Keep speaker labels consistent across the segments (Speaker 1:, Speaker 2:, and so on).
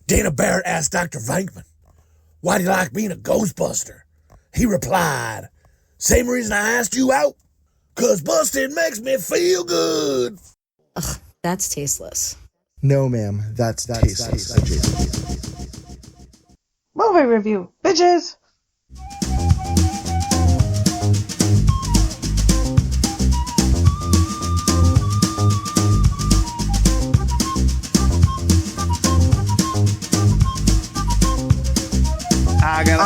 Speaker 1: Dana Barrett asked Dr. Venkman, why do you like being a Ghostbuster? He replied, same reason I asked you out, 'cause busting makes me feel good.
Speaker 2: Ugh, that's tasteless.
Speaker 3: No, ma'am, that's tasteless.
Speaker 4: Movie review, bitches!
Speaker 5: I gotta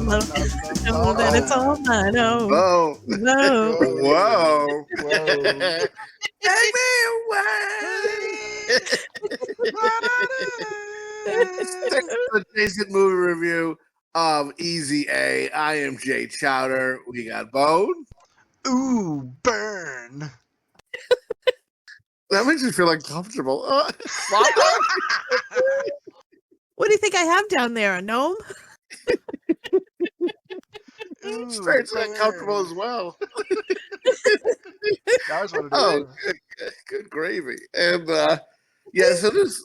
Speaker 5: fucking
Speaker 4: know that it's all night.
Speaker 5: Whoa.
Speaker 4: Whoa.
Speaker 5: Whoa.
Speaker 1: Take me away.
Speaker 5: Adjacent movie review of Easy A. I am Jay Chowder. We got Bone.
Speaker 6: Ooh, burn.
Speaker 5: That makes me feel uncomfortable.
Speaker 4: What do you think I have down there? A gnome?
Speaker 6: Ooh,
Speaker 5: Straight
Speaker 6: burn.
Speaker 5: uncomfortable as well.
Speaker 6: That was what it
Speaker 5: Oh,
Speaker 6: was.
Speaker 5: good gravy. And yeah, so this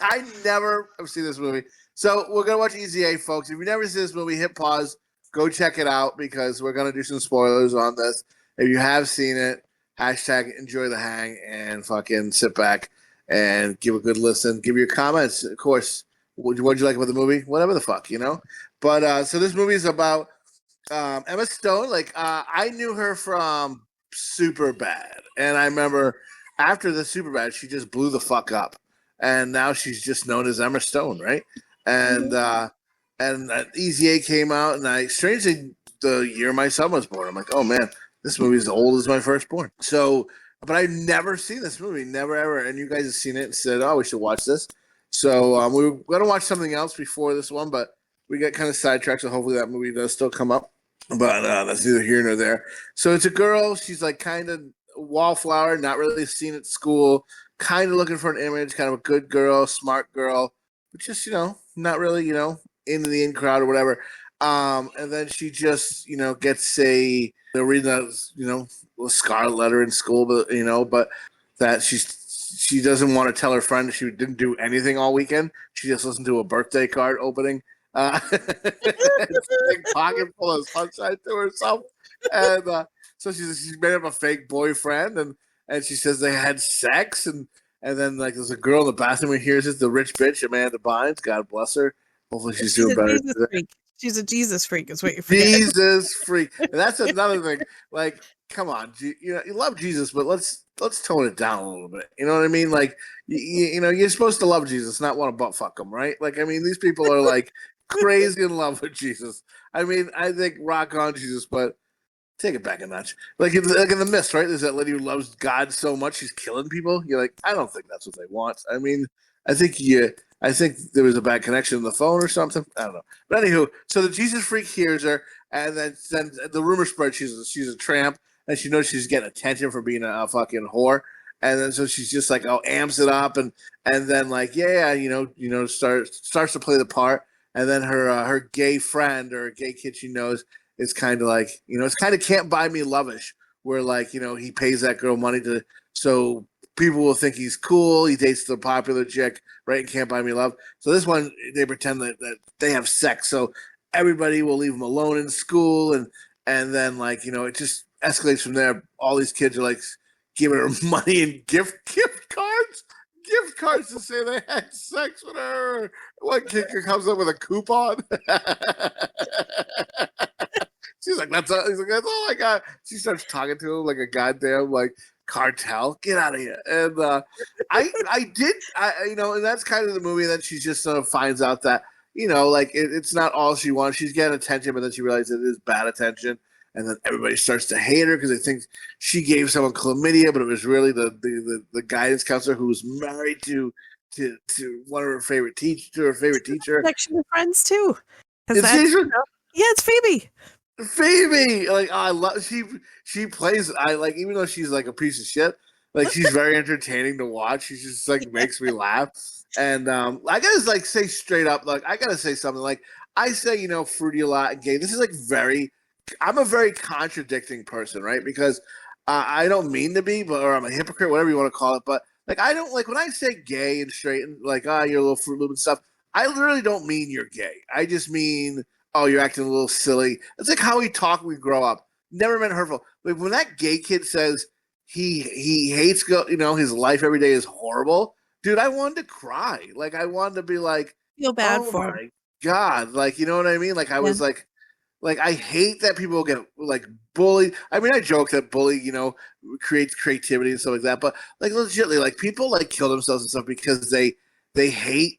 Speaker 5: I never have seen this movie. So we're gonna watch Easy A, folks. If you've never seen this movie, hit pause, go check it out because we're gonna do some spoilers on this. If you have seen it, hashtag enjoy the hang and fucking sit back and give a good listen. Give your comments, of course. What'd you like about the movie? Whatever the fuck, you know. But so this movie is about Emma Stone. Like I knew her from Super Bad, and I remember after the Super Bad, she just blew the fuck up, and now she's just known as Emma Stone, right? And Easy A came out, and I strangely the year my son was born, I'm like, oh man, this movie is as old as my firstborn. So, but I've never seen this movie, never ever, and you guys have seen it and said, oh, we should watch this. So we were gonna watch something else before this one, but we got kind of sidetracked. So hopefully that movie does still come up. But that's neither here nor there. So it's a girl. She's like kind of wallflower, not really seen at school, kind of looking for an image, kind of a good girl, smart girl, but just, not really, into the in crowd or whatever. And then she just, gets they're reading a scarlet letter in school, but that she doesn't want to tell her friend that she didn't do anything all weekend. She just listened to a birthday card opening. Big pocket full of sunshine to herself, and so she's made up a fake boyfriend, and she says they had sex, and then like there's a girl in the bathroom who hears it, the rich bitch Amanda Bynes, God bless her. Hopefully she's doing better.
Speaker 4: She's a Jesus freak, is what you're forgetting.
Speaker 5: Jesus freak, and that's another thing. Like, come on, you love Jesus, but let's tone it down a little bit. You know what I mean? Like, you're supposed to love Jesus, not want to butt fuck him, right? Like, I mean, these people are like crazy in love with Jesus. I mean, I think rock on Jesus, but take it back a notch. Like in the Mist, right? There's that lady who loves God so much she's killing people. You're like, I don't think that's what they want. I mean, I think there was a bad connection on the phone or something. I don't know. But anywho, so the Jesus freak hears her, and then the rumor spreads she's a tramp, and she knows she's getting attention for being a fucking whore. And then so she's just like, amps it up, and then like, starts to play the part. And then her gay friend or gay kid she knows is kind of like, it's kind of Can't Buy Me Love-ish, where like, he pays that girl money so people will think he's cool. He dates the popular chick, right? And Can't Buy Me Love. So this one, they pretend that they have sex. So everybody will leave him alone in school. And then like, it just escalates from there. All these kids are like giving her money and gift cards to say they had sex with her. One kid comes up with a coupon. She's like, that's all. He's like, that's all I got. She starts talking to him like a goddamn like cartel. Get out of here. And and that's kind of the movie. That she just sort of finds out that like it's not all she wants. She's getting attention, but then she realizes it is bad attention. And then everybody starts to hate her because they think she gave someone chlamydia, but it was really the guidance counselor who was married to one of her favorite teacher.
Speaker 4: Connection with friends too.
Speaker 5: It's
Speaker 4: yeah, it's Phoebe.
Speaker 5: Phoebe, like I love she plays. I like even though she's like a piece of shit, like she's very entertaining to watch. She just like makes me laugh. And I gotta like say straight up, like I gotta say something. Like I say, fruity a lot and gay. This is like I'm a very contradicting person, right? Because I don't mean to be, or I'm a hypocrite, whatever you want to call it. But like I don't like when I say gay and straight and like you're a little Fruit Loop and stuff. I literally don't mean you're gay. I just mean you're acting a little silly. It's like how we talk when we grow up. Never meant hurtful. Like when that gay kid says he hates his life every day is horrible, dude. I wanted to cry. Like I wanted to be like,
Speaker 4: Feel bad
Speaker 5: oh
Speaker 4: for
Speaker 5: my
Speaker 4: him.
Speaker 5: God, like you know what I mean? Like I was like I hate that people get like bullied. I mean, I joke that bully, creates creativity and stuff like that, but like legitimately, like people like kill themselves and stuff because they hate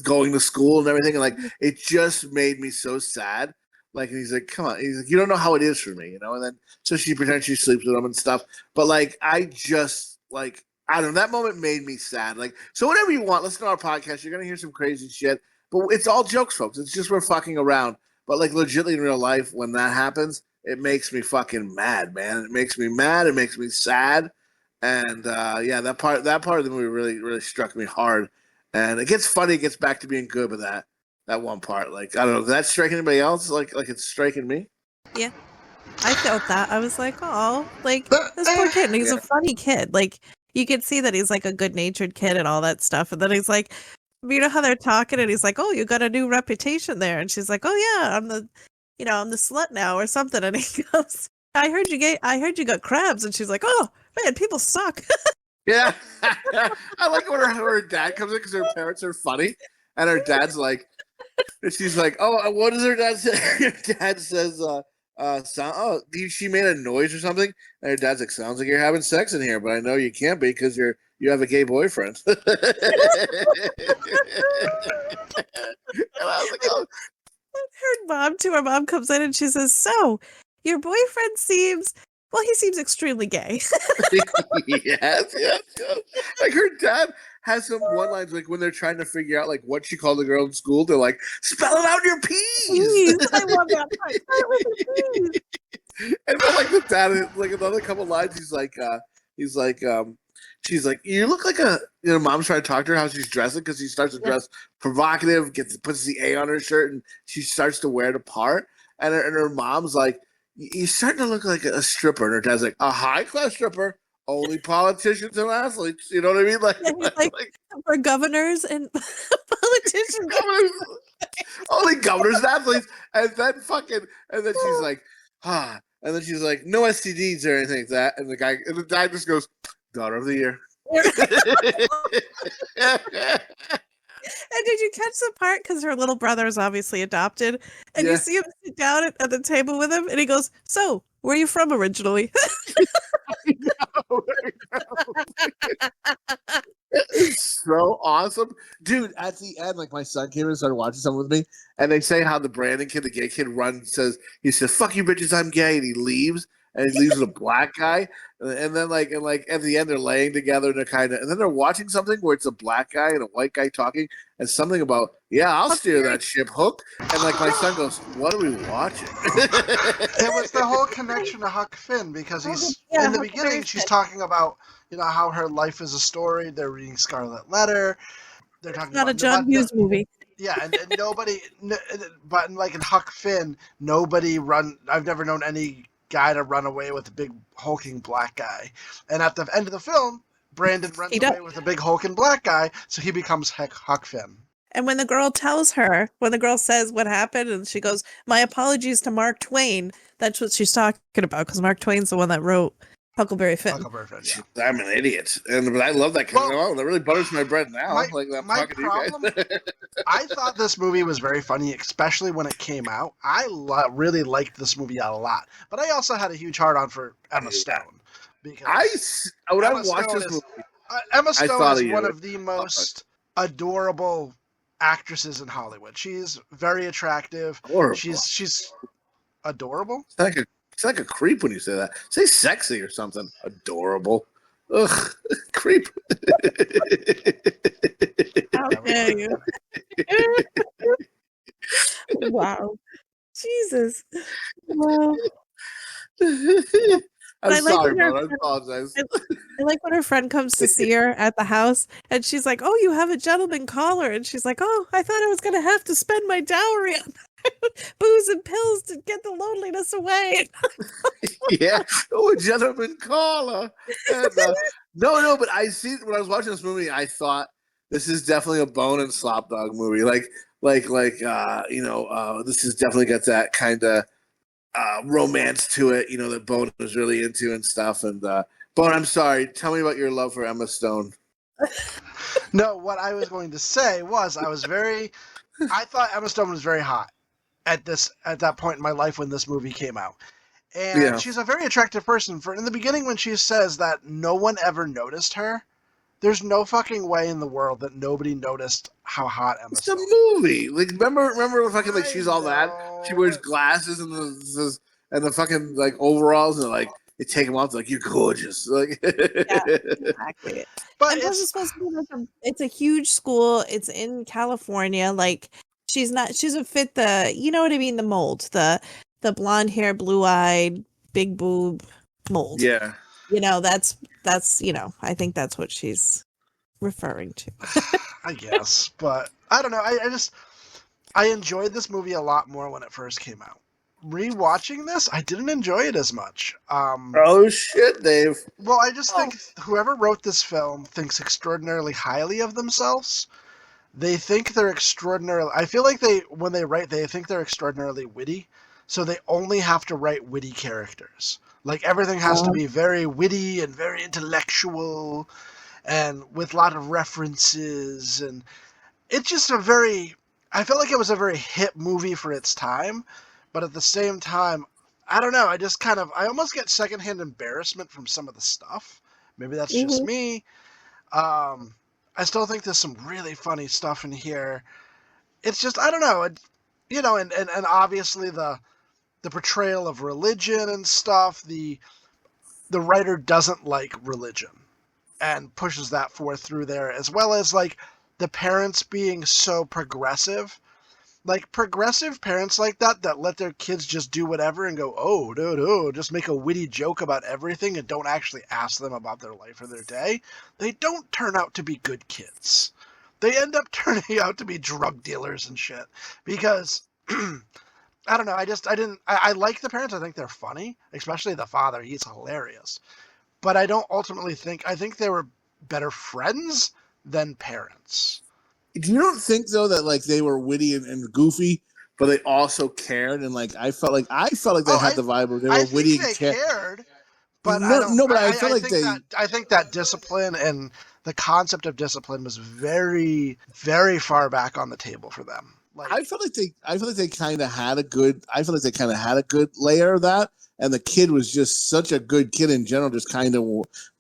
Speaker 5: going to school and everything, and like it just made me so sad. Like, and he's like, come on, he's like, you don't know how it is for me, and then so she pretends she sleeps with him and stuff, but like I just like I don't know, that moment made me sad. Like, so whatever you want, listen to our podcast. You're gonna hear some crazy shit, but it's all jokes, folks. It's just we're fucking around. But like legitimately in real life, when that happens, it makes me fucking mad, man. It makes me mad. It makes me sad, and that part of the movie really really struck me hard. And it gets funny. It gets back to being good, but that one part, like I don't know, did that strike anybody else? Like it's striking me.
Speaker 4: Yeah, I felt that. I was like, oh, like this poor kid. And he's a funny kid. Like you could see that he's like a good-natured kid and all that stuff. And then he's like, you know how they're talking, and he's like, "Oh, you got a new reputation there," and she's like, "Oh yeah, I'm the slut now or something," and he goes, I heard you got crabs," and she's like, "Oh man, people suck."
Speaker 5: Yeah, I like when her dad comes in because her parents are funny, and her dad's like, and she's like, "Oh, what does her dad say?" Her dad says, she made a noise or something," and her dad's like, "Sounds like you're having sex in here, but I know you can't be because you have a gay boyfriend." And I was like, oh.
Speaker 4: Her mom too. Her mom comes in and she says, "So, your boyfriend seems extremely gay."
Speaker 5: yes. Like her dad has some one lines like when they're trying to figure out like what she called the girl in school. They're like, "Spell it out in your P's."
Speaker 4: Please, I love that part. Start with the P's.
Speaker 5: And then like the dad, like another couple lines, he's like, she's like, "You look like a," mom's trying to talk to her how she's dressing because she starts to dress provocative, puts the A on her shirt, and she starts to wear the part. And her mom's like, "You're starting to look like a stripper." And her dad's like, "A high class stripper, only politicians and athletes." You know what I mean? Like
Speaker 4: for governors and politicians,
Speaker 5: only governors and athletes. And then she's like, and then she's like, "No STDs or anything like that." And the guy just goes, "Daughter of the year."
Speaker 4: And did you catch the part? Because her little brother is obviously adopted, and you see him sit down at the table with him, and he goes, "So, where are you from originally?"
Speaker 5: It's so awesome, dude. At the end, like my son came and started watching something with me, and they say how the Brandon kid, the gay kid, says "Fuck you, bitches, I'm gay," and he leaves. And he leaves with a black guy, and then like at the end they're laying together and and then they're watching something where it's a black guy and a white guy talking, and something about I'll steer that ship, Hook. And like my son goes, "What are we watching?"
Speaker 6: It was the whole connection to Huck Finn because he's in the beginning she's talking about how her life is a story. They're reading Scarlet Letter. They're talking
Speaker 4: Not
Speaker 6: about
Speaker 4: a John Hughes movie.
Speaker 6: Yeah, and nobody, but like in Huck Finn, I've never known any guy to run away with a big hulking black guy. And at the end of the film, Brandon runs away with a big hulking black guy, so he becomes Huck Finn.
Speaker 4: And when the girl says what happened, and she goes, "My apologies to Mark Twain," that's what she's talking about, because Mark Twain's the one that wrote Huckleberry Finn.
Speaker 5: Yeah. I'm an idiot, but I love that kind of. That really butters my bread now. My
Speaker 6: problem, I thought this movie was very funny, especially when it came out. I really liked this movie a lot, but I also had a huge hard-on for Emma Stone. Because
Speaker 5: when I watched this movie,
Speaker 6: Emma Stone is one of the most adorable actresses in Hollywood. She's very attractive.
Speaker 5: Horrible.
Speaker 6: She's adorable.
Speaker 5: It's like a creep when you say that. Say sexy or something. Adorable. Ugh, creep.
Speaker 4: How dare you? Wow. Jesus. Wow.
Speaker 5: I'm sorry, bro. I apologize.
Speaker 4: I like when her friend comes to see her at the house, and she's like, "Oh, you have a gentleman caller," and she's like, "Oh, I thought I was going to have to spend my dowry on booze and pills to get the loneliness away."
Speaker 5: Yeah. Oh, a gentleman caller. And, No, but I see when I was watching this movie, I thought this is definitely a Bone and Slopdog movie. This is definitely got that kind of romance to it, that Bone was really into and stuff. And Bone, I'm sorry. Tell me about your love for Emma Stone.
Speaker 6: No, what I was going to say was I thought Emma Stone was very hot at that point in my life when this movie came out. And she's a very attractive person. In the beginning when she says that no one ever noticed her, there's no fucking way in the world that nobody noticed how hot Emma Stone.
Speaker 5: It's a movie. Like remember fucking like she's all that. She wears glasses and the fucking like overalls and like they take them off. They're like, you're gorgeous. Like
Speaker 4: Yeah, exactly. But it's supposed to be like it's a huge school. It's in California. Like she's a fit the, you know what I mean, the mold, the blonde hair, blue eyed, big boob mold.
Speaker 5: Yeah.
Speaker 4: That's I think that's what she's referring to.
Speaker 6: I guess, but I don't know. I enjoyed this movie a lot more when it first came out. Rewatching this, I didn't enjoy it as much.
Speaker 5: Oh shit, Dave.
Speaker 6: Well, I just think whoever wrote this film thinks extraordinarily highly of themselves. They think they're extraordinarily. I feel like when they write, they think they're extraordinarily witty, so they only have to write witty characters. Like everything has to be very witty and very intellectual, and with a lot of references, and it's just I felt like it was a very hip movie for its time, but at the same time, I don't know, I almost get secondhand embarrassment from some of the stuff. Maybe that's just me. I still think there's some really funny stuff in here. It's just, I don't know, and obviously the portrayal of religion and stuff, the writer doesn't like religion and pushes that forth through there, as well as like the parents being so progressive. Like progressive parents like that let their kids just do whatever and go, oh, no, just make a witty joke about everything and don't actually ask them about their life or their day. They don't turn out to be good kids. They end up turning out to be drug dealers and shit. Because I don't know. I like the parents. I think they're funny, especially the father. He's hilarious. But I don't ultimately I think they were better friends than parents.
Speaker 5: You don't think though that like they were witty and goofy, but they also cared and like I felt like they had the vibe of they were witty and
Speaker 6: cared. But I think that discipline and the concept of discipline was very, very far back on the table for them. Like,
Speaker 5: I feel like they kind of had a good layer of that, and the kid was just such a good kid in general, just kind of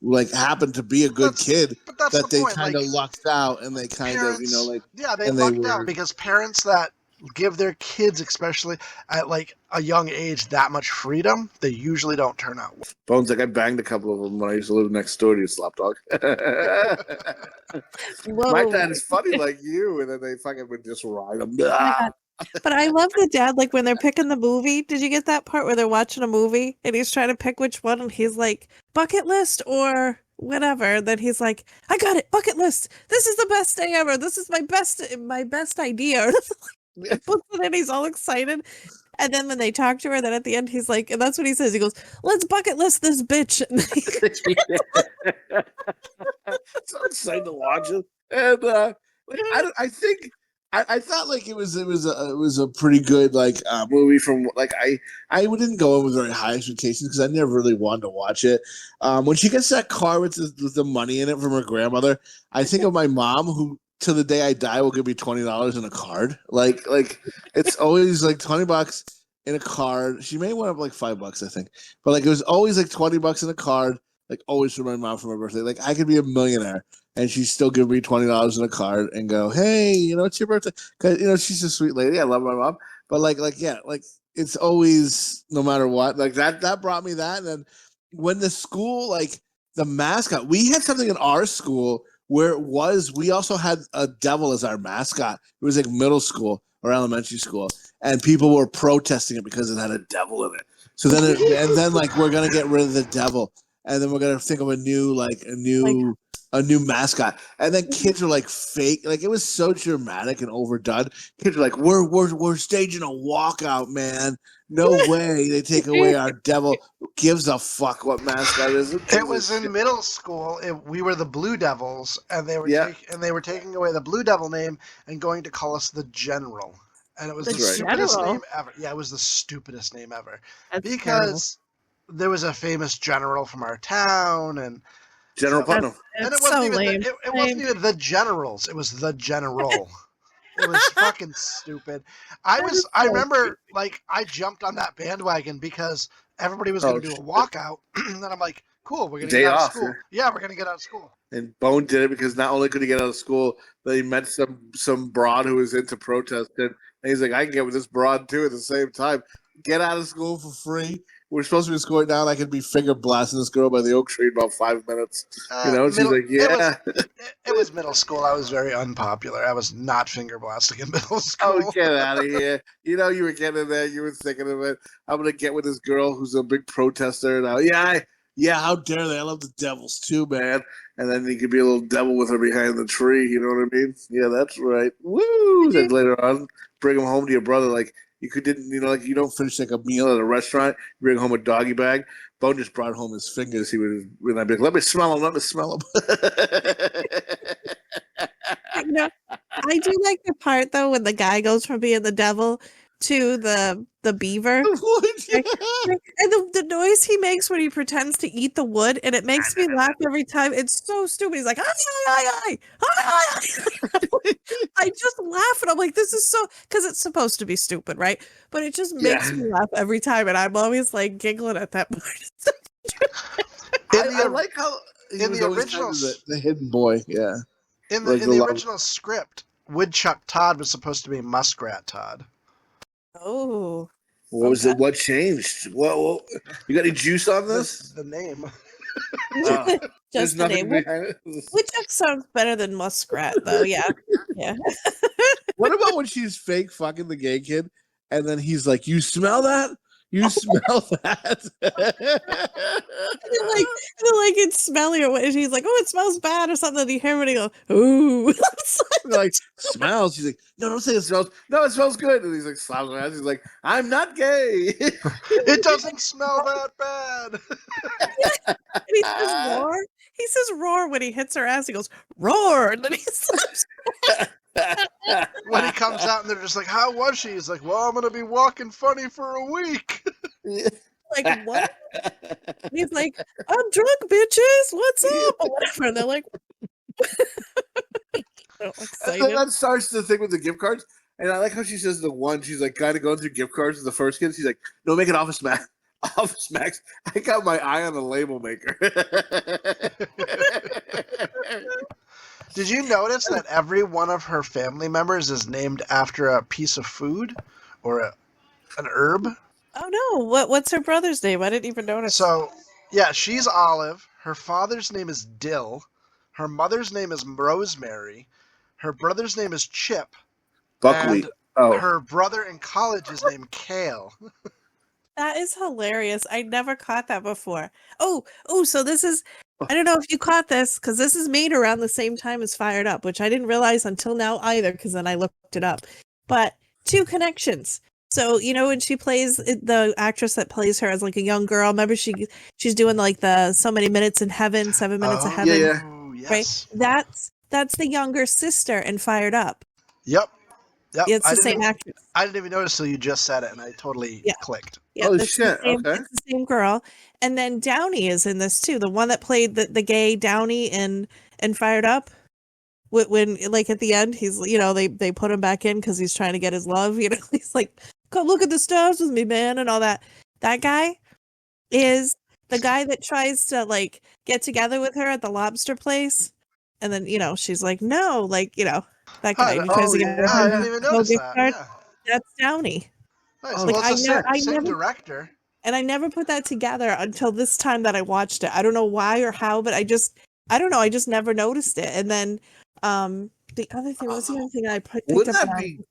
Speaker 5: like happened to be a good kid that they kind of lucked out, and they kind of
Speaker 6: they lucked out because parents that give their kids, especially at like a young age, that much freedom, they usually don't turn out well.
Speaker 5: Bones, like I banged a couple of them when I used to live next door to you, Slopdog. My dad is funny like you, and then they fucking would just ride them.
Speaker 4: But I love the dad, like when they're picking the movie. Did you get that part where they're watching a movie and he's trying to pick which one, and he's like, bucket list or whatever. Then he's like, I got it, bucket list. This is the best day ever. This is my best idea. He puts it in, he's all excited. And then when they talk to her, then at the end he's like, and that's what he says. He goes, let's bucket list this bitch.
Speaker 5: So excited to watch it. And I thought like it was a pretty good like movie from like I didn't go in with very high expectations because I never really wanted to watch it. When she gets that car with the money in it from her grandmother, I think of my mom who to the day I die will give me $20 in a card. Like it's always like $20 in a card. She may went up like $5, I think, but like it was always like $20 in a card. Like always for my mom for my birthday. Like I could be a millionaire and she'd still give me $20 in a card and go, hey, it's your birthday. Cause she's a sweet lady. I love my mom. But like it's always no matter what. Like that brought me that. And then when the school, like the mascot, we had something in our school where we also had a devil as our mascot. It was like middle school or elementary school, and people were protesting it because it had a devil in it. So then, like we're gonna get rid of the devil, and then we're gonna think of a new a new mascot, and then kids were like fake, like it was so dramatic and overdone. Kids were like, "We're staging a walkout, man! No way they take away our devil. Who gives a fuck what mascot it is?"
Speaker 6: It was in middle school. We were the Blue Devils, and they were they were taking away the Blue Devil name and going to call us the General. And it was the stupidest name ever. Yeah, it was the stupidest name ever.
Speaker 4: That's
Speaker 6: because there was a famous general from our town, and
Speaker 5: General Putnam.
Speaker 6: And it wasn't even the Generals. It was the General. It was fucking stupid. I remember, like, I jumped on that bandwagon because everybody was going to do a walkout, and then I'm like, cool, we're going to get out of school. Yeah, we're going to get out of school.
Speaker 5: And Bone did it because not only could he get out of school, but he met some broad who was into protesting. And he's like, I can get with this broad too at the same time. Get out of school for free. We're supposed to be scoring down. I could be finger blasting this girl by the oak tree in about 5 minutes. She's like, yeah.
Speaker 6: It was middle school. I was very unpopular. I was not finger blasting in middle school.
Speaker 5: Oh, get out of here. You know you were getting there. You were thinking of it. I'm going to get with this girl who's a big protester. Now, yeah, how dare they? I love the Devils too, man. And then you could be a little devil with her behind the tree. You know what I mean? Yeah, that's right. Woo! Then later on, bring him home to your brother. Like, you don't finish like a meal at a restaurant. You bring home a doggy bag. Bone just brought home his fingers. And I'd be like, let me smell them.
Speaker 4: I do like the part though when the guy goes from being the devil to the beaver, and the noise he makes when he pretends to eat the wood, and it makes me laugh every time. It's so stupid. He's like, I just laugh, and I'm like, this is so, because it's supposed to be stupid, right? But it just makes me laugh every time, and I'm always like giggling at that part.
Speaker 5: I like how in the original the hidden boy, yeah.
Speaker 6: In the original script, Woodchuck Todd was supposed to be Muskrat Todd.
Speaker 4: Oh.
Speaker 5: What was it? What changed? What? You got any juice on this?
Speaker 6: The name.
Speaker 4: Just the name. Woodchuck sounds better than Muskrat, though. Yeah. Yeah.
Speaker 5: What about when she's fake fucking the gay kid, and then he's like, "You smell that? You smell that?"
Speaker 4: like it's smelly, or he's like, "Oh, it smells bad," or something. And you hear him and he goes, "Ooh."
Speaker 5: Like, smells. She's like, "No, don't say it smells. No, it smells good." And he's like, slaps her ass. He's like, "I'm not gay."
Speaker 6: It doesn't smell that bad.
Speaker 4: And he says roar. He says roar when he hits her ass. He goes roar, and then he slaps.
Speaker 6: When he comes out and they're just like, "How was she?" He's like, "Well, I'm gonna be walking funny for a week."
Speaker 4: Like, what? And he's like, "I'm drunk, bitches. What's up?" Or whatever. And they're like,
Speaker 5: and then that starts the thing with the gift cards. And I like how she says the one, she's like kind of going through gift cards with the first kid. She's like, "No, make it Office Max. Office Max. I got my eye on the label maker."
Speaker 6: Did you notice that every one of her family members is named after a piece of food or an herb?
Speaker 4: Oh no! What's her brother's name? I didn't even notice.
Speaker 6: So, yeah, she's Olive. Her father's name is Dill. Her mother's name is Rosemary. Her brother's name is Chip.
Speaker 5: Buckwheat.
Speaker 6: And her brother in college is named Kale.
Speaker 4: That is hilarious. I never caught that before. Oh, so this is, I don't know if you caught this, because this is made around the same time as Fired Up, which I didn't realize until now either, because then I looked it up. But two connections. So, when she plays, the actress that plays her as like a young girl, remember she's doing like the So Many Minutes in Heaven, 7 Minutes of Heaven.
Speaker 6: Yeah. Yes.
Speaker 4: Right? That's the younger sister in Fired Up.
Speaker 6: Yep.
Speaker 4: It's the same actress.
Speaker 6: I didn't even notice till you just said it, and I totally clicked.
Speaker 4: Yeah,
Speaker 5: oh shit! Okay,
Speaker 4: it's the same girl. And then Downey is in this too. The one that played the gay Downey in Fired Up. When like at the end, he's they put him back in because he's trying to get his love. He's like, "Come look at the stars with me, man," and all that. That guy is the guy that tries to like get together with her at the lobster place, and then she's like, "No," like that guy.
Speaker 6: I didn't even notice that. Yeah.
Speaker 4: That's Downey.
Speaker 6: Nice. Like, it's same director.
Speaker 4: And I never put that together until this time that I watched it. I don't know why or how, but I don't know. I just never noticed it. And then the other thing, what's the other thing I picked up on?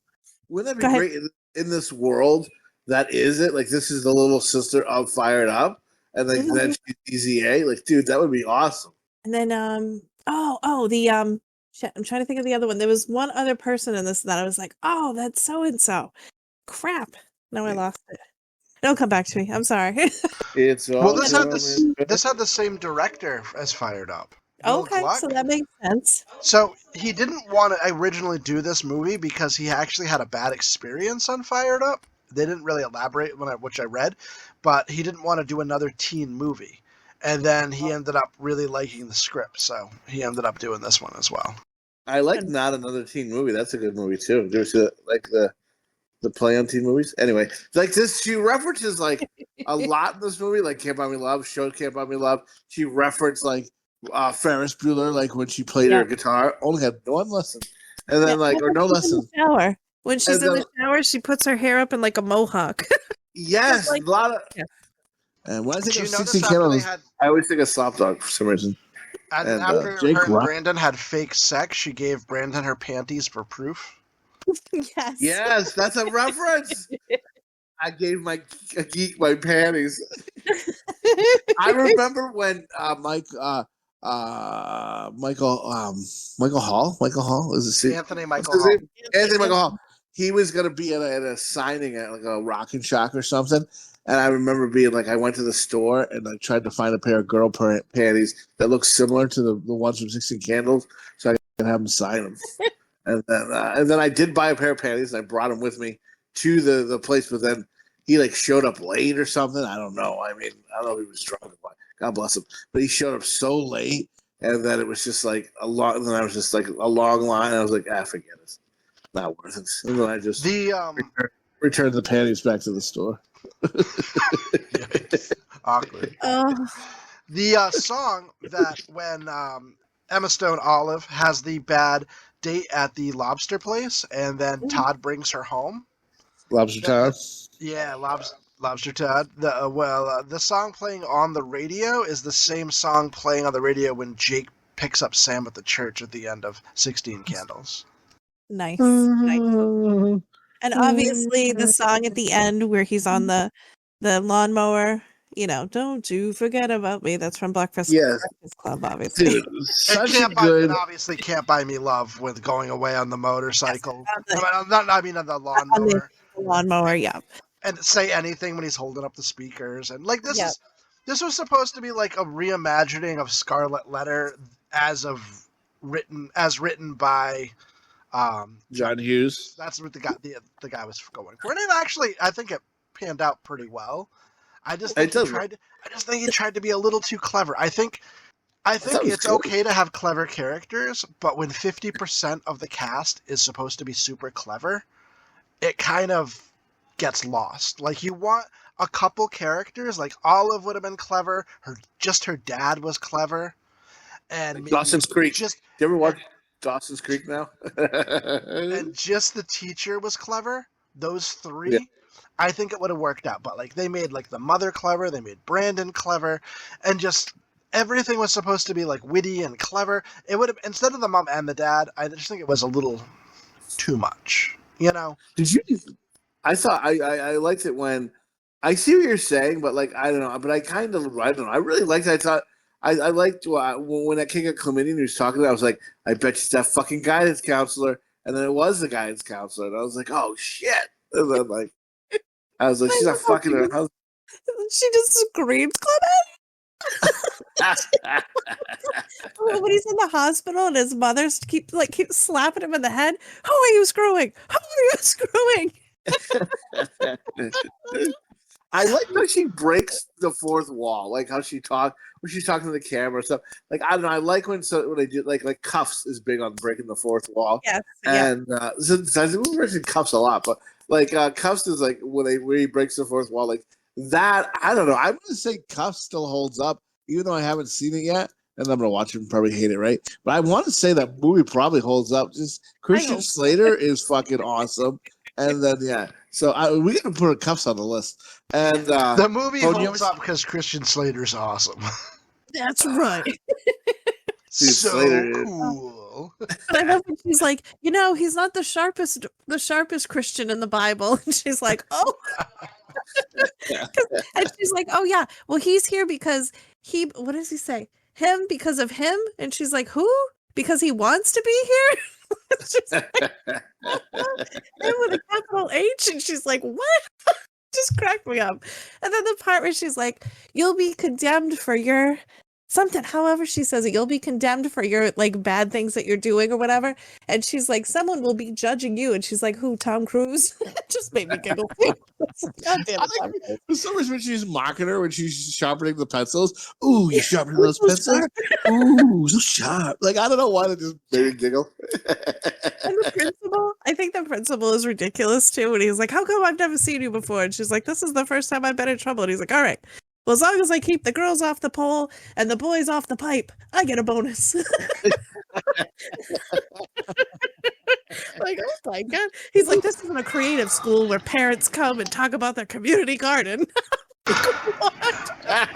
Speaker 5: Wouldn't that be great in this world? That is it. Like, this is the little sister of Fired Up, and then she's Easy A. Like, dude, that would be awesome.
Speaker 4: And then the shit, I'm trying to think of the other one. There was one other person in this that I was like, oh, that's so and so. Crap. Now I lost it. Don't come back to me. I'm sorry.
Speaker 5: It's all
Speaker 6: Well, this had
Speaker 5: going
Speaker 6: this had the same director as Fired Up. Will
Speaker 4: Okay,
Speaker 6: Gluck.
Speaker 4: so that makes sense.
Speaker 6: So he didn't want to originally do this movie because he actually had a bad experience on Fired Up. They didn't really elaborate which I read, but he didn't want to do another teen movie. And then he ended up really liking the script, so he ended up doing this one as well.
Speaker 5: I like Not Another Teen Movie. That's a good movie too. There's like the play on teen movies. Anyway, like this, she references like a lot in this movie, like Can't Buy Me Love, show Can't Buy Me Love. She referenced like Ferris Bueller, like when she played her guitar, only had one lesson, and then like or no lesson.
Speaker 4: Shower. When she's in the shower, she puts her hair up in like a mohawk.
Speaker 5: Yes,
Speaker 4: like,
Speaker 5: a lot of. And when I think of 16
Speaker 6: after
Speaker 5: Candles,
Speaker 6: they had,
Speaker 5: I always think of Slopdog for some reason.
Speaker 6: and after
Speaker 5: Jake
Speaker 6: her and
Speaker 5: Rock.
Speaker 6: Brandon had fake sex, she gave Brandon her panties for proof.
Speaker 4: Yes.
Speaker 5: Yes, that's a reference. I gave a geek my panties. I remember when Michael Hall is it
Speaker 6: Anthony Michael Hall.
Speaker 5: Anthony Michael Hall. He was gonna be at a signing at like a Rock and Shock or something. And I remember being like, I went to the store and I tried to find a pair of girl panties that looked similar to the ones from 16 Candles, so I could have him sign them. And then I did buy a pair of panties and I brought them with me to the place, but then he like showed up late or something. I don't know. I mean, I don't know if he was drunk or what. God bless him. But he showed up so late, and then it was just like a long. And then I was just like a long line. I was like, forget it, not worth it. And then I just returned the panties back to the store.
Speaker 6: Awkward. The song that when Emma Stone Olive has the bad date at the lobster place, and then Todd brings her home.
Speaker 5: Lobster Todd.
Speaker 6: Yeah, Lobster Todd. The song playing on the radio is the same song playing on the radio when Jake picks up Sam at the church at the end of 16 Candles.
Speaker 4: Nice. And obviously the song at the end where he's on the lawnmower, don't you forget about me. That's from Breakfast Club, obviously.
Speaker 5: Dude,
Speaker 6: and obviously Can't Buy Me Love with going away on the motorcycle.
Speaker 4: Yes,
Speaker 6: on the lawnmower.
Speaker 4: The lawnmower, yeah.
Speaker 6: And Say Anything when he's holding up the speakers. And like this was supposed to be like a reimagining of Scarlet Letter as written by
Speaker 5: John Hughes.
Speaker 6: That's what the guy was going for. And I think it panned out pretty well. I just think he tried to be a little too clever. I think it's okay to have clever characters, but when 50% of the cast is supposed to be super clever, it kind of gets lost. Like, you want a couple characters, like Olive would have been clever. Her dad was clever, and
Speaker 5: like Dawson's Creek.
Speaker 6: Just
Speaker 5: you ever watch Dawson's Creek now?
Speaker 6: And just the teacher was clever. Those three. Yeah. I think it would have worked out, but like they made like the mother clever, they made Brandon clever, and just everything was supposed to be like witty and clever. It would have, instead of the mom and the dad, I just think it was a little too much.
Speaker 5: Did you? I thought I liked it when I see what you're saying, but like I don't know, but I don't know. I really liked it. I thought I liked when that kid got chlamydia and he was talking to me, I was like, I bet she's that fucking guidance counselor, and then it was the guidance counselor, and I was like, oh shit, and then like. I was like, she's not fucking her husband.
Speaker 4: She just screams, Clement. When he's in the hospital and his mother keeps slapping him in the head. Who are you screwing? Who are you screwing?
Speaker 5: I like how she breaks the fourth wall, like how she talks when she's talking to the camera and stuff. Like I don't know, I like when they do like Cuffs is big on breaking the fourth wall.
Speaker 4: Yes,
Speaker 5: and we mentioned Cuffs a lot, but like Cuffs is like where he breaks the fourth wall, like that. I don't know. I'm gonna say Cuffs still holds up, even though I haven't seen it yet, and I'm gonna watch it and probably hate it, right? But I want to say that movie probably holds up. Just Christian Slater is fucking awesome, and then so we gotta put Cuffs on the list. And
Speaker 6: the movie holds up because Christian Slater's awesome.
Speaker 4: That's right.
Speaker 6: So cool.
Speaker 4: But I love when she's like, he's not the sharpest Christian in the Bible. And she's like, oh. And she's like, oh yeah, well he's here because what does he say? him because of him, and she's like, who? Because he wants to be here. She's like, him with a capital H, and she's like, what? Just cracked me up. And then the part where she's like, you'll be condemned for your something, however she says it, you'll be condemned for your like bad things that you're doing or whatever. And she's like, someone will be judging you. And she's like, who? Tom Cruise? It just made me giggle. God damn
Speaker 5: I
Speaker 4: it, Tom
Speaker 5: think
Speaker 4: Cruise.
Speaker 5: for some reason when she's mocking her when she's sharpening the pencils. Ooh, you sharpening those pencils? Ooh, so sharp. Like, I don't know why that just made me giggle.
Speaker 4: And the principal, I think the principal is ridiculous too. And he's like, how come I've never seen you before? And she's like, this is the first time I've been in trouble. And he's like, all right, well, as long as I keep the girls off the pole and the boys off the pipe, I get a bonus. Like, oh my God. He's like, this isn't a creative school where parents come and talk about their community garden.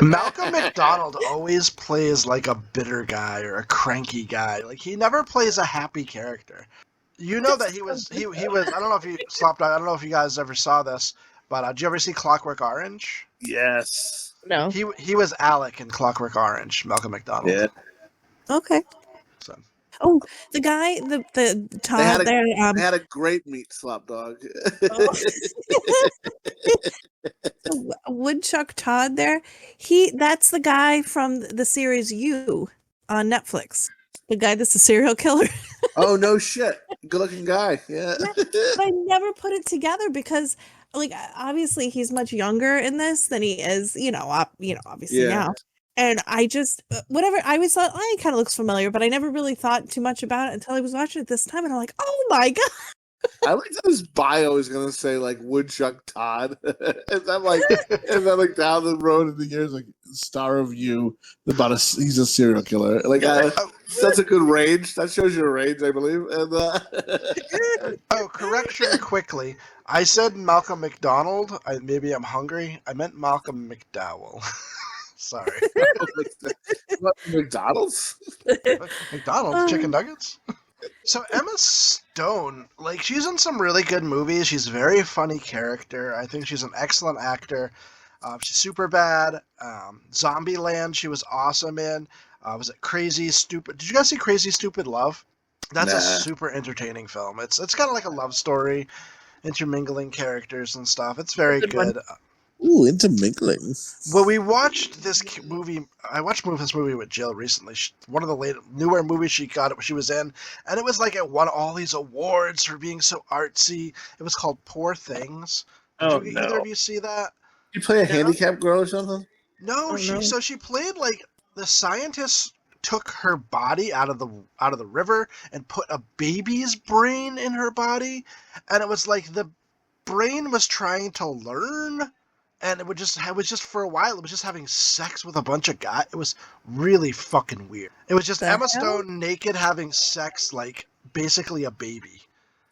Speaker 6: Malcolm McDonald always plays like a bitter guy or a cranky guy. Like, he never plays a happy character. You know that he was I don't know if you Slopdog, I don't know if you guys ever saw this, but did you ever see Clockwork Orange?
Speaker 5: Yes.
Speaker 4: No.
Speaker 6: He was Alec in Clockwork Orange, Malcolm McDonald.
Speaker 5: Yeah.
Speaker 4: Okay.
Speaker 6: So.
Speaker 4: Oh, the guy, the Todd there.
Speaker 5: They had a great meat Slopdog.
Speaker 4: Woodchuck Todd there. That's the guy from the series You on Netflix. The guy that's a serial killer.
Speaker 5: Oh, no shit. Good looking guy. Yeah.
Speaker 4: But I never put it together because, like, obviously he's much younger in this than he is, obviously now. And I just, whatever, I always thought, he kind of looks familiar, but I never really thought too much about it until I was watching it this time. And I'm like, oh my God.
Speaker 5: I like that his bio is gonna say like Woodchuck Todd. and then like down the road in the years like star of You about he's a serial killer. Like that's a good range. That shows your range, I believe. And
Speaker 6: correction quickly. I said Malcolm McDonald. Maybe I'm hungry. I meant Malcolm McDowell. Sorry.
Speaker 5: What, McDonald's?
Speaker 6: McDonald's chicken nuggets. So Emma Stone, like, she's in some really good movies. She's a very funny character. I think she's an excellent actor. She's super bad. Zombieland, she was awesome in. Was it Crazy Stupid? Did you guys see Crazy Stupid Love? That's a super entertaining film. It's kind of like a love story, intermingling characters and stuff. It's very good.
Speaker 5: Ooh, intermingling.
Speaker 6: Well, we watched this movie. I watched this movie with Jill recently. One of the newer movies she was in, and it was like it won all these awards for being so artsy. It was called Poor Things. Did either of you see that?
Speaker 5: You play a handicapped girl or something?
Speaker 6: No, she played like the scientists took her body out of the river and put a baby's brain in her body, and it was like the brain was trying to learn. And it was just for a while, it was just having sex with a bunch of guys. It was really fucking weird. It was just Emma Stone naked having sex like basically a baby.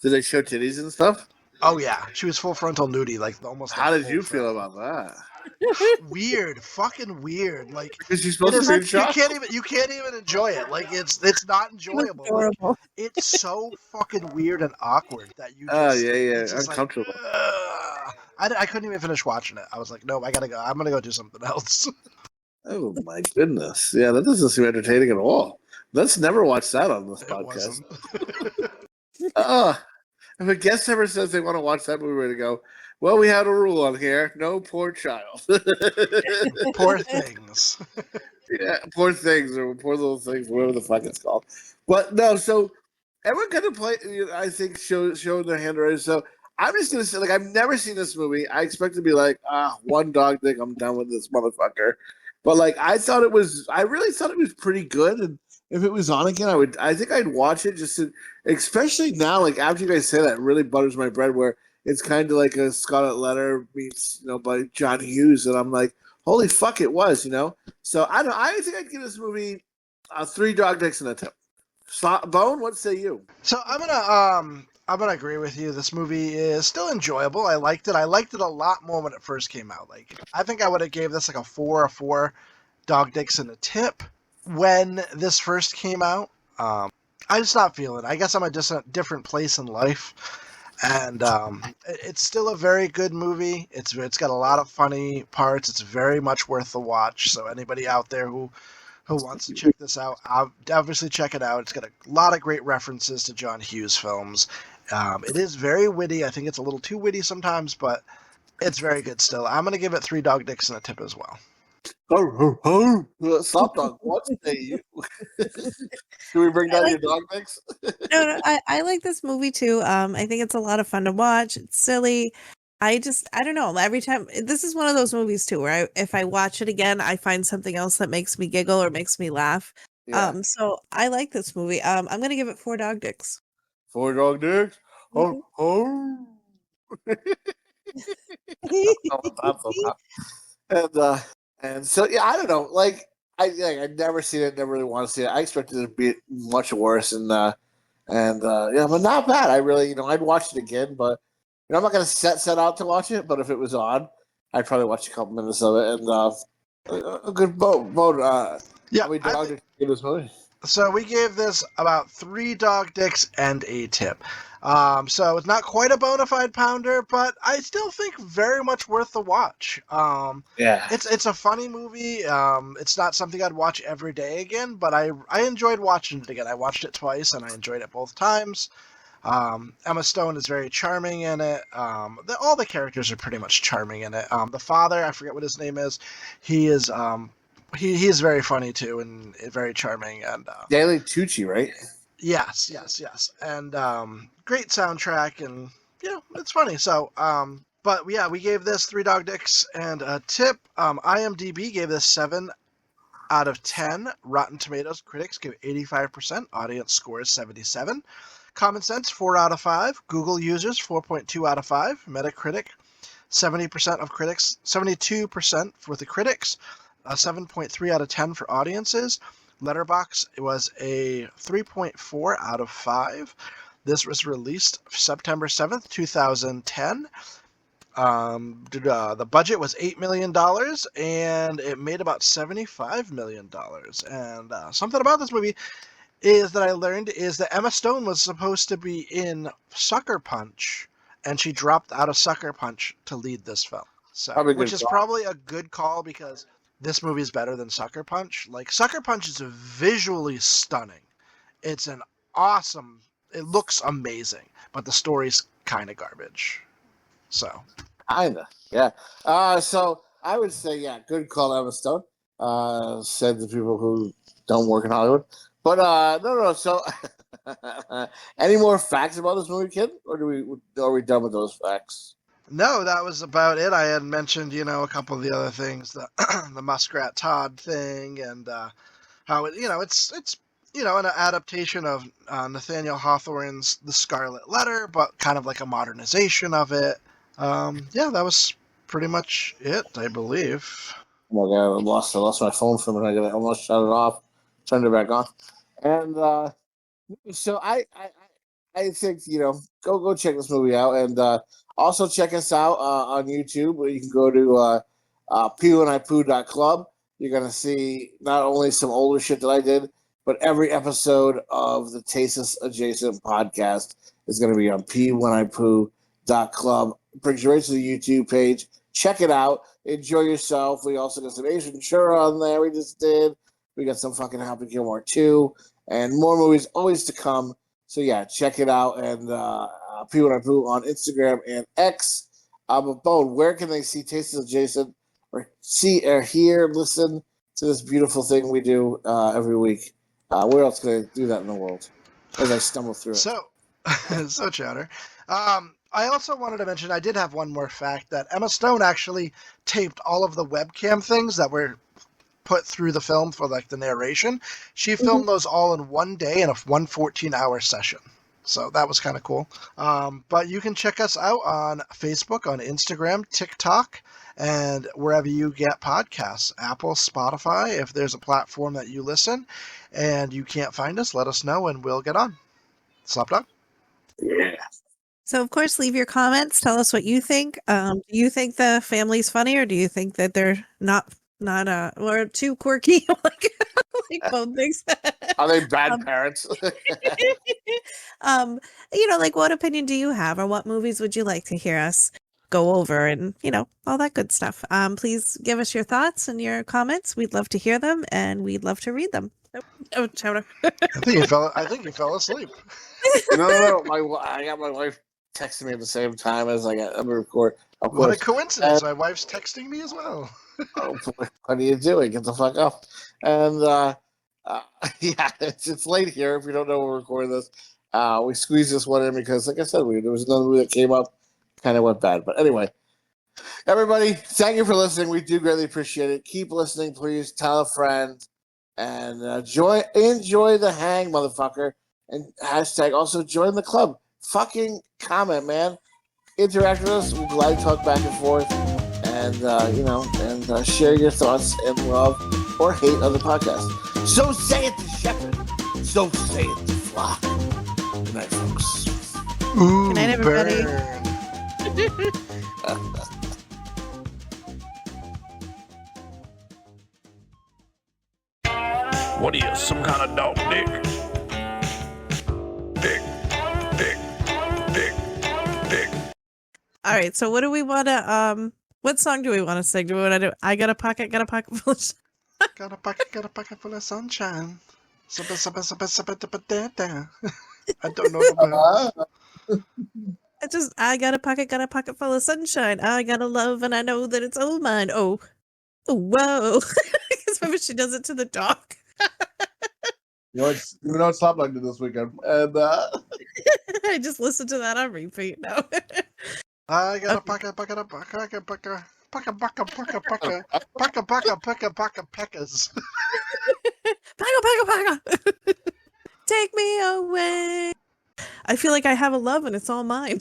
Speaker 5: Did they show titties and stuff?
Speaker 6: Oh yeah, she was full frontal nudie, like almost.
Speaker 5: How did you feel about that?
Speaker 6: Weird, fucking weird. Like,
Speaker 5: because she's supposed to be shot.
Speaker 6: You can't even enjoy it. Like, it's not enjoyable. Like, it's so fucking weird and awkward that you. Just,
Speaker 5: uncomfortable.
Speaker 6: Like, I couldn't even finish watching it. I was like, no, I gotta go. I'm gonna go do something else.
Speaker 5: Oh my goodness! Yeah, that doesn't seem entertaining at all. Let's never watch that on this podcast. If a guest ever says they want to watch that movie, we're gonna go. Well, we had a rule on here: no poor child.
Speaker 6: Poor things.
Speaker 5: Yeah, poor things or poor little things, whatever the fuck it's called. But no, so everyone kind of play. I think show their hand already. So I'm just gonna say, like, I've never seen this movie. I expect to be like, one dog dick, I'm done with this motherfucker. But like, I really thought it was pretty good. And if it was on again, I think I'd watch it especially now, like after you guys say that, it really butters my bread where it's kind of like a Scarlet Letter meets, by John Hughes. And I'm like, holy fuck, it was, So I think I'd give this movie 3 dog dicks and a tip. Bone, what say you?
Speaker 6: So I'm gonna agree with you. This movie is still enjoyable. I liked it. I liked it a lot more when it first came out. Like, I think I would have gave this like a 4 dog dicks and a tip when this first came out. I'm just not feeling it. I guess I'm at a different place in life, and it's still a very good movie. It's got a lot of funny parts. It's very much worth the watch. So anybody out there who who wants to check this out, obviously check it out. It's got a lot of great references to John Hughes films. It is very witty. I think it's a little too witty sometimes, but it's very good still. I'm going to give it 3 dog dicks and a tip as well.
Speaker 5: Slopdog, what say you? Can we bring down your dog dicks?
Speaker 4: No, I like this movie too. I think it's a lot of fun to watch. It's silly. I don't know. Every time, this is one of those movies too, where if I watch it again, I find something else that makes me giggle or makes me laugh.
Speaker 5: Yeah.
Speaker 4: So I like this movie. I'm gonna give it 4 dog dicks.
Speaker 5: 4 dog dicks? Oh. And so yeah, I don't know. Like I'd never seen it, never really want to see it. I expected it to be much worse, and yeah, but not bad. I really, I'd watch it again, but I'm not gonna set out to watch it. But if it was on, I'd probably watch a couple minutes of it, and a good vote.
Speaker 6: Yeah,
Speaker 5: we dog dicks give this movie.
Speaker 6: So we gave this about 3 dog dicks and a tip. So it's not quite a bona fide pounder, but I still think very much worth the watch.
Speaker 5: Yeah,
Speaker 6: it's a funny movie. It's not something I'd watch every day again, but I enjoyed watching it again. I watched it twice, and I enjoyed it both times. Emma Stone is very charming in it. All the characters are pretty much charming in it. The father, I forget what his name is. He is he is very funny too, and very charming. And
Speaker 5: Daily Tucci, right?
Speaker 6: Yes. And great soundtrack, and it's funny. So, but yeah, we gave this 3 dog dicks and a tip. IMDb gave this 7 out of 10. Rotten Tomatoes critics give 85%. Audience score is 77. Common Sense 4 out of 5. Google users 4.2 out of 5. Metacritic 70% of critics, 72% for the critics. 7.3 out of 10 for audiences. Letterboxd, it was a 3.4 out of 5. This was released September 7th, 2010. The budget was $8 million, and it made about $75 million. And something about this movie is that I learned is that Emma Stone was supposed to be in Sucker Punch, and she dropped out of Sucker Punch to lead this film. So, which is probably a good call, because this movie is better than Sucker Punch. Like, Sucker Punch is visually stunning. It's an awesome, it looks amazing, but the story's kind of garbage. So.
Speaker 5: Kinda, yeah. So I would say, yeah, good call, Emma Stone. Said the people who don't work in Hollywood. But no. So, any more facts about this movie, kid, or are we done with those facts?
Speaker 6: No, that was about it. I had mentioned, a couple of the other things, the the Muskrat Todd thing, and how it, it's an adaptation of Nathaniel Hawthorne's The Scarlet Letter, but kind of like a modernization of it. Yeah, that was pretty much it, I believe.
Speaker 5: Oh my God, I lost my phone for a minute. I almost shut it off, turned it back on, and so I think go check this movie out, and also check us out on YouTube, where you can go to pewandipoo.club. You're gonna see not only some older shit that I did, but every episode of the Tasteless adjacent podcast is gonna be on pewandipoo.club. Brings you right to the YouTube page. Check it out. Enjoy yourself. We also got some Ace Ventura on there. We just did. We got some fucking Happy Gilmore 2, and more movies always to come. So yeah, check it out, and Pee and I Poo on Instagram and X. But Bone, where can they see Tasteless Adjacent, or see or hear, listen to this beautiful thing we do every week? Where else can I do that in the world as I stumble through it?
Speaker 6: So Chowder. I also wanted to mention, I did have one more fact, that Emma Stone actually taped all of the webcam things that were put through the film for like the narration. She filmed those all in one day in one 14-hour session. So that was kind of cool. But you can check us out on Facebook, on Instagram, TikTok, and wherever you get podcasts, Apple, Spotify. If there's a platform that you listen and you can't find us, let us know and we'll get on. Slopdog?
Speaker 5: Yeah.
Speaker 4: So, of course, leave your comments. Tell us what you think. Do you think the family's funny, or do you think that they're not or too quirky, like both things?
Speaker 5: Are they bad parents?
Speaker 4: Like, what opinion do you have, or what movies would you like to hear us go over and, all that good stuff. Please give us your thoughts and your comments. We'd love to hear them and we'd love to read them. Oh, Chowder.
Speaker 6: I think you fell asleep.
Speaker 5: No. I got my wife texting me at the same time as I'm gonna record. Of
Speaker 6: What a
Speaker 5: course.
Speaker 6: coincidence! My wife's texting me as well.
Speaker 5: Oh, what are you doing? Get the fuck up. And yeah, it's late here. If you don't know we're recording this, we squeezed this one in because, like I said, there was another movie that came up, kind of went bad. But anyway, everybody, thank you for listening. We do greatly appreciate it. Keep listening, please. Tell a friend, and enjoy the hang, motherfucker. And hashtag also join the club. Fucking comment, man. Interact with us. We're glad to talk back and forth. And, and share your thoughts and love or hate on the podcast. So say it to Shepherd. So say it to Flock. Good night, folks.
Speaker 6: Ooh,
Speaker 4: Good night, everybody.
Speaker 1: What are you, some kind of dog dick? Dick.
Speaker 4: All right, so what do we want to what song do we want to sing? Do we want to do I got a pocket full of
Speaker 6: Got a pocket full of sunshine. I don't know the words.
Speaker 4: I got a pocket full of sunshine. I got a love and I know that it's all mine. Oh whoa. Because remember she does it to the dog.
Speaker 5: You know what Slopdog did this weekend? And
Speaker 4: I just listened to that on repeat now.
Speaker 6: I got a pocket peckers.
Speaker 4: Paka. Take me away. I feel like I have a love and it's all mine.